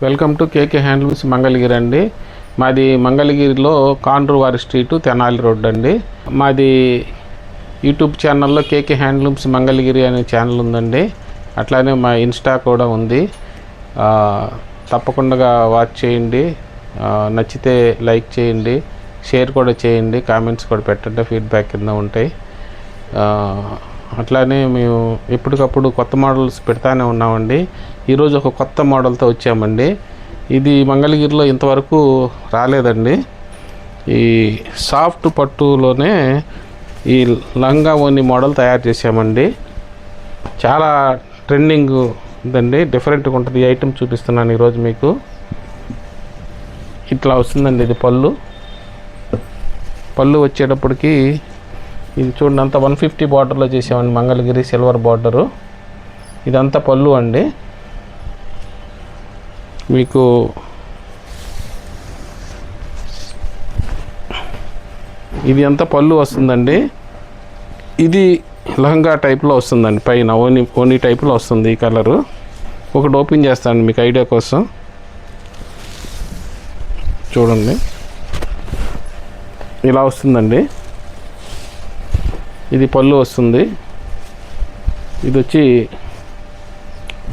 Welcome to KK handlooms Mangalagiri అండి. మాది మంగళగిరిలో కాండ్రువారి స్ట్రీటు, తెనాలి రోడ్ అండి. మాది యూట్యూబ్ ఛానల్లో కేకే హ్యాండ్లూమ్స్ మంగళగిరి అనే ఛానల్ ఉందండి. అట్లానే మా ఇన్స్టా కూడా ఉంది. తప్పకుండా వాచ్ చేయండి. నచ్చితే లైక్ చేయండి, షేర్ కూడా చేయండి, కామెంట్స్ కూడా పెట్టండి, ఫీడ్బ్యాక్ కింద ఉంటాయి. అట్లానే మేము ఎప్పటికప్పుడు కొత్త మోడల్స్ పెడతానే ఉన్నామండి. ఈరోజు ఒక కొత్త మోడల్తో వచ్చామండి. ఇది మంగళగిరిలో ఇంతవరకు రాలేదండి. ఈ సాఫ్ట్ పట్టులోనే ఈ లంగా ఓని మోడల్ తయారు చేసామండి. చాలా ట్రెండింగ్ ఉందండి, డిఫరెంట్గా ఉంటుంది. ఈ ఐటెం చూపిస్తున్నాను ఈరోజు మీకు. ఇట్లా వస్తుందండి. ఇది పళ్ళు వచ్చేటప్పటికి ఇది చూడండి, అంతా 150 బార్డర్లో చేసామండి. Mangalagiri silver border. ఇదంతా పళ్ళు అండి. మీకు ఇది అంతా పళ్ళు వస్తుందండి. ఇది లహంగా టైప్లో వస్తుందండి. పైన ఓనీ టైప్లో వస్తుంది ఈ కలరు. ఒకటి ఓపెన్ చేస్తాను మీకు ఐడియా కోసం. చూడండి, ఇలా వస్తుందండి. ఇది పళ్ళు వస్తుంది. ఇది వచ్చి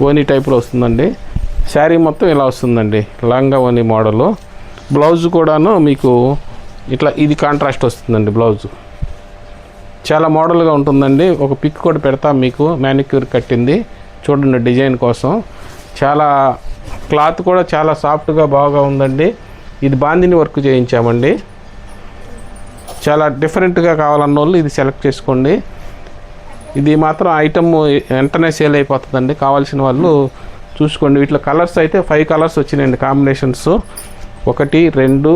ఓనీ టైప్లో వస్తుందండి. శారీ మొత్తం ఇలా వస్తుందండి, లంగా ఓనీ మోడలు. బ్లౌజ్ కూడాను మీకు ఇట్లా ఇది కాంట్రాస్ట్ వస్తుందండి. బ్లౌజు చాలా మోడల్గా ఉంటుందండి. ఒక పిక్ కూడా పెడతాం మీకు, మ్యానిక్యూర్ కట్టింది చూడండి డిజైన్ కోసం. చాలా క్లాత్ కూడా చాలా సాఫ్ట్గా బాగా ఉందండి. ఇది బాందిని వర్క్ చేయించామండి. చాలా డిఫరెంట్గా కావాలన్న వాళ్ళు ఇది సెలెక్ట్ చేసుకోండి. ఇది మాత్రం ఐటమ్ వెంటనే సేల్ అయిపోతుందండి. కావాల్సిన వాళ్ళు చూసుకోండి. వీటిలో కలర్స్ అయితే 5 కలర్స్ వచ్చినాయండి, కాంబినేషన్స్. 1 2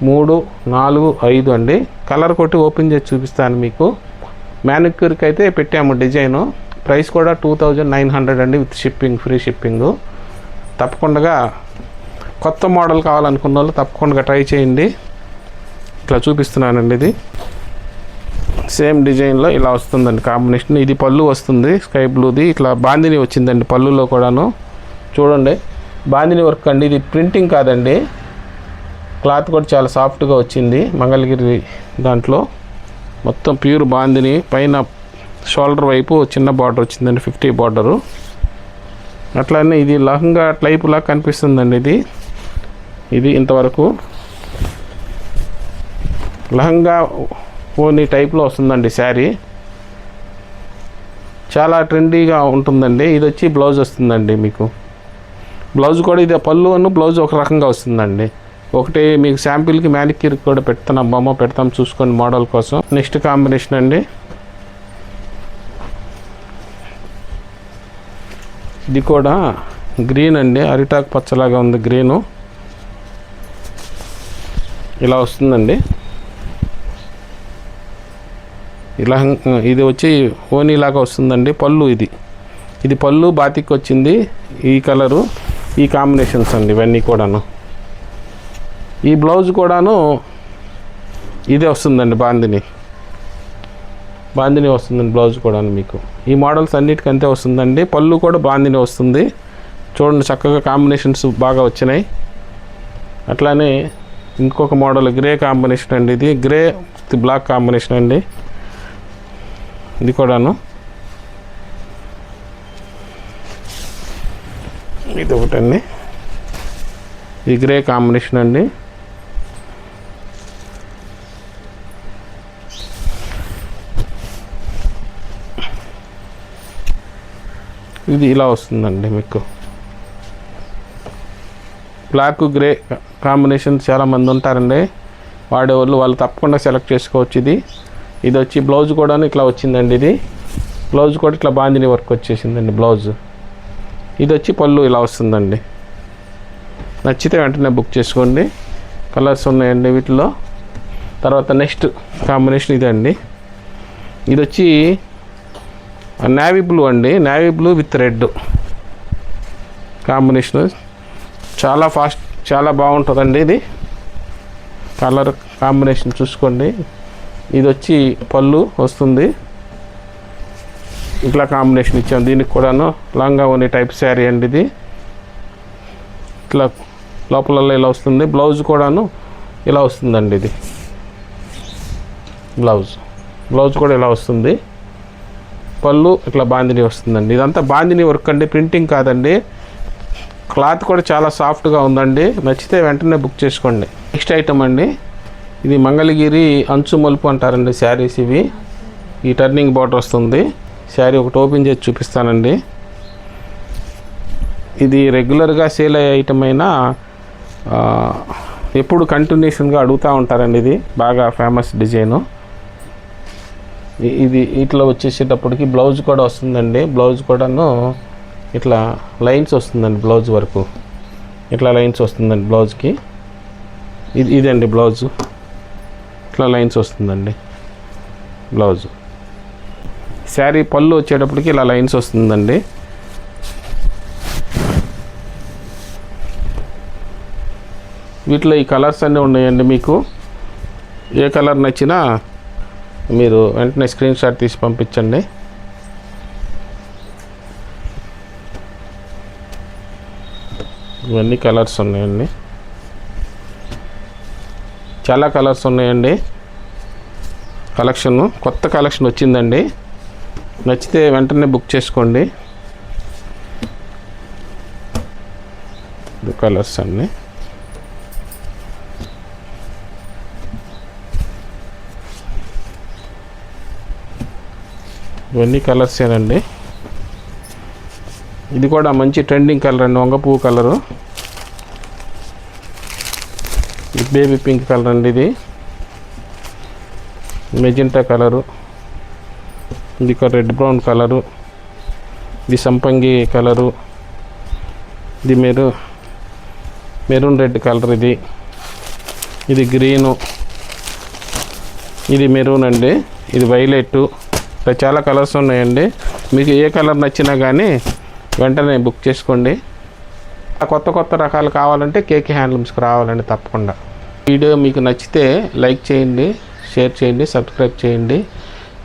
3 4 5 అండి. కలర్ కొట్టి ఓపెన్ చేసి చూపిస్తాను మీకు. మ్యానిక్యూర్కి అయితే పెట్టాము డిజైను. ప్రైస్ కూడా 2900 అండి, విత్ షిప్పింగ్, ఫ్రీ షిప్పింగు. తప్పకుండా కొత్త మోడల్ కావాలనుకున్న వాళ్ళు తప్పకుండా ట్రై చేయండి. ఇట్లా చూపిస్తున్నానండి. ఇది సేమ్ డిజైన్లో ఇలా వస్తుందండి కాంబినేషన్. ఇది పళ్ళు వస్తుంది స్కై బ్లూది. ఇట్లా బాందిని వచ్చిందండి పళ్ళులో కూడాను. చూడండి, బాందిని వర్క్ అండి. ఇది ప్రింటింగ్ కాదండి. క్లాత్ కూడా చాలా సాఫ్ట్గా వచ్చింది. మంగళగిరి దాంట్లో మొత్తం ప్యూర్ బాందిని. పైన షోల్డర్ వైపు చిన్న బార్డర్ వచ్చిందండి, 50 బార్డరు. అట్లానే ఇది లహంగా టైపులా కనిపిస్తుందండి. ఇది ఇంతవరకు లహంగా ఓనీ టైప్లో వస్తుందండి శారీ. చాలా ట్రెండీగా ఉంటుందండి. ఇది వచ్చి బ్లౌజ్ వస్తుందండి మీకు. బ్లౌజ్ కూడా ఇది పళ్ళు బ్లౌజ్ ఒక రకంగా వస్తుందండి. ఒకటి మీకు శాంపిల్కి మ్యానిక్యూర్ కూడా పెడతాం, బొమ్మ పెడతాం, చూసుకోండి మోడల్ కోసం. నెక్స్ట్ కాంబినేషన్ అండి. ఇది కూడా గ్రీన్ అండి, అరిటాకు పచ్చలాగా ఉంది గ్రీను. ఇలా వస్తుందండి. ఇలా ఇది వచ్చి ఓనీలాగా వస్తుందండి. పళ్ళు ఇది పళ్ళు బాతిక్ వచ్చింది. ఈ కలరు, ఈ కాంబినేషన్స్ అండి ఇవన్నీ కూడాను. ఈ బ్లౌజ్ కూడాను ఇదే వస్తుందండి, బాందిని వస్తుందండి బ్లౌజ్ కూడాను మీకు. ఈ మోడల్స్ అన్నిటికంతే వస్తుందండి. పళ్ళు కూడా బాందిని వస్తుంది. చూడండి, చక్కగా కాంబినేషన్స్ బాగా వచ్చినాయి. అట్లానే ఇంకొక మోడల్ గ్రే కాంబినేషన్ అండి. ఇది గ్రే బ్లాక్ కాంబినేషన్ అండి. ఇది కూడాను ఇది ఒకటండి. ఇది గ్రే కాంబినేషన్ అండి. ఇది ఇలా వస్తుందండి మీకు. బ్లాక్ గ్రే కాంబినేషన్ చాలామంది ఉంటారండి వాడేవాళ్ళు, వాళ్ళు తప్పకుండా సెలెక్ట్ చేసుకోవచ్చు. ఇది వచ్చి బ్లౌజ్ కూడా ఇట్లా వచ్చిందండి. ఇది బ్లౌజ్ కూడా ఇట్లా బాందిని వర్క్ వచ్చేసిందండి బ్లౌజ్. ఇది వచ్చి పళ్ళు ఇలా వస్తుందండి. నచ్చితే వెంటనే బుక్ చేసుకోండి. కలర్స్ ఉన్నాయండి వీటిలో. తర్వాత నెక్స్ట్ కాంబినేషన్ ఇదండి. ఇది వచ్చి నేవీ బ్లూ అండి. Navy blue with red combination. చాలా బాగుంటుందండి. ఇది కలర్ కాంబినేషన్ చూసుకోండి. ఇది వచ్చి పళ్ళు వస్తుంది. ఇట్లా కాంబినేషన్ ఇచ్చాము. దీనికి కూడాను లంగా ఓని టైప్ శారీ అండి. ఇది ఇట్లా లోపల ఇలా వస్తుంది. బ్లౌజ్ కూడాను ఇలా వస్తుందండి. ఇది బ్లౌజ్ కూడా ఇలా వస్తుంది. పళ్ళు ఇట్లా బాందిని వస్తుందండి. ఇదంతా బాందిని వర్క్ అండి, ప్రింటింగ్ కాదండి. క్లాత్ కూడా చాలా సాఫ్ట్గా ఉందండి. నచ్చితే వెంటనే బుక్ చేసుకోండి. నెక్స్ట్ ఐటమ్ అండి, ఇది మంగళగిరి అంచు మలుపు అంటారండి శారీస్ ఇవి. ఈ టర్నింగ్ బార్డర్ వస్తుంది. శారీ ఒకటి ఓపెన్ చేసి చూపిస్తానండి. ఇది రెగ్యులర్గా సేల్ అయ్యే ఐటమ్ అయినా ఎప్పుడు కంటిన్యూషన్గా అడుగుతూ ఉంటారండి. ఇది బాగా ఫేమస్ డిజైను. ఇది ఇట్లా వచ్చేసేటప్పటికి బ్లౌజ్ కూడా వస్తుందండి. బ్లౌజ్ కూడాను ఇట్లా లైన్స్ వస్తుందండి. బ్లౌజ్ వరకు ఇట్లా లైన్స్ వస్తుందండి బ్లౌజ్కి. ఇదండి బ్లౌజు, ఇట్లా లైన్స్ వస్తుందండి బ్లౌజు. శారీ పళ్ళు వచ్చేటప్పటికి ఇలా లైన్స్ వస్తుందండి. వీటిలో ఈ కలర్స్ అన్నీ ఉన్నాయండి. మీకు ఏ కలర్ నచ్చినా మీరు వెంటనే స్క్రీన్ షాట్ తీసి పంపించండి. ఇవన్నీ కలర్స్ ఉన్నాయండి, చాలా కలర్స్ ఉన్నాయండి. కొత్త కలెక్షన్ వచ్చిందండి. నచ్చితే వెంటనే బుక్ చేసుకోండి. ఇది కలర్స్ అన్నీ. ఇవన్నీ కలర్సేనండి. ఇది కూడా మంచి ట్రెండింగ్ కలర్ అండి, వంగ పువ్వు కలరు. ఇది బేబీ పింక్ కలర్ అండి. ఇది మెజెంటా కలరు. ఇది రెడ్ బ్రౌన్ కలరు. ఇది సంపంగి కలరు. ఇది మెరూన్ రెడ్ కలర్. ఇది గ్రీను. ఇది మెరూన్ అండి. ఇది వైలెట్. ఇలా చాలా కలర్స్ ఉన్నాయండి. మీకు ఏ కలర్ నచ్చినా కానీ వెంటనే బుక్ చేసుకోండి. కొత్త రకాలు కావాలంటే కేకే హ్యాండ్లూమ్స్కి రావాలండి తప్పకుండా. వీడియో మీకు నచ్చితే లైక్ చేయండి, షేర్ చేయండి, సబ్స్క్రైబ్ చేయండి,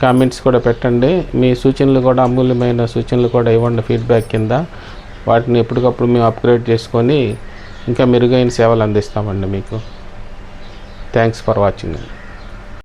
కామెంట్స్ కూడా పెట్టండి. మీ సూచనలు కూడా, అమూల్యమైన సూచనలు కూడా ఇవ్వండి ఫీడ్బ్యాక్ కింద. వాటిని ఎప్పటికప్పుడు మేము అప్గ్రేడ్ చేసుకొని ఇంకా మెరుగైన సేవలు అందిస్తామండి మీకు. Thanks for watching.